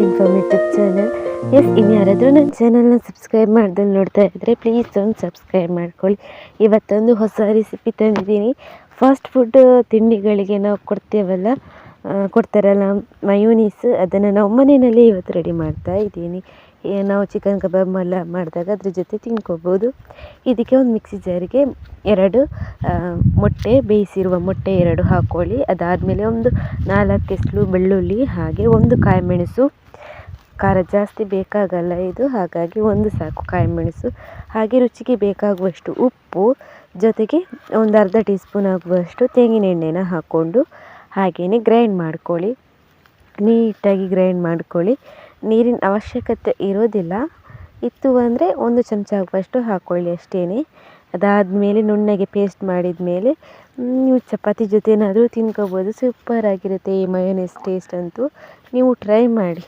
Informative channel. ಇನ್ನು ಯಾರಾದರೂ ನನ್ನ ಚಾನಲ್ನ ಸಬ್ಸ್ಕ್ರೈಬ್ ಮಾಡ್ದಲ್ಲಿ ನೋಡ್ತಾ ಇದ್ದರೆ ಪ್ಲೀಸ್ ಒಂದು ಸಬ್ಸ್ಕ್ರೈಬ್ ಮಾಡ್ಕೊಳ್ಳಿ. ಇವತ್ತೊಂದು ಹೊಸ ರೆಸಿಪಿ ತಂದಿದ್ದೀನಿ. ಫಾಸ್ಟ್ ಫುಡ್ ತಿಂಡಿಗಳಿಗೆ ನಾವು ಕೊಡ್ತಾರಲ್ಲ ಮಯೋನೀಸ್, ಅದನ್ನು ನಾವು ಮನೆಯಲ್ಲೇ ಇವತ್ತು ರೆಡಿ ಮಾಡ್ತಾ ಇದ್ದೀನಿ. ನಾವು ಚಿಕನ್ ಕಬಾಬ್ ಎಲ್ಲ ಮಾಡಿದಾಗ ಅದ್ರ ಜೊತೆ ತಿನ್ಕೋಬೋದು. ಇದಕ್ಕೆ ಒಂದು ಮಿಕ್ಸಿ ಜಾರಿಗೆ 2 ಮೊಟ್ಟೆ, ಬೇಯಿಸಿರುವ ಮೊಟ್ಟೆ 2 ಹಾಕ್ಕೊಳ್ಳಿ. ಅದಾದಮೇಲೆ ಒಂದು 4 ಎಸ್ಳು ಬೆಳ್ಳುಳ್ಳಿ, ಹಾಗೆ 1 ಕಾಯಿಮೆಣಸು. ಖಾರ ಜಾಸ್ತಿ ಬೇಕಾಗಲ್ಲ ಇದು, ಹಾಗಾಗಿ 1 ಸಾಕು ಕಾಯಿಮೆಣಸು. ಹಾಗೆ ರುಚಿಗೆ ಬೇಕಾಗುವಷ್ಟು ಉಪ್ಪು, ಜೊತೆಗೆ ಒಂದು ಅರ್ಧ ಟೀ ಸ್ಪೂನ್ ಆಗುವಷ್ಟು ತೆಂಗಿನ ಎಣ್ಣೆನ ಹಾಕ್ಕೊಂಡು ಹಾಗೆಯೇ ಗ್ರೈಂಡ್ ಮಾಡ್ಕೊಳ್ಳಿ. ನೀಟಾಗಿ ಗ್ರೈಂಡ್ ಮಾಡ್ಕೊಳ್ಳಿ. ನೀರಿನ ಅವಶ್ಯಕತೆ ಇರೋದಿಲ್ಲ. ಇತ್ತು ಅಂದರೆ 1 ಚಮಚ ಆಗುವಷ್ಟು ಹಾಕ್ಕೊಳ್ಳಿ ಅಷ್ಟೇ. ಅದಾದಮೇಲೆ ನುಣ್ಣಗೆ ಪೇಸ್ಟ್ ಮಾಡಿದ ಮೇಲೆ ನೀವು ಚಪಾತಿ ಜೊತೆ ಏನಾದರೂ ತಿನ್ಕೋಬೋದು. ಸೂಪರಾಗಿರುತ್ತೆ ಈ ಮಯೋನೈಸ್ ಟೇಸ್ಟ್ ಅಂತೂ. ನೀವು ಟ್ರೈ ಮಾಡಿ.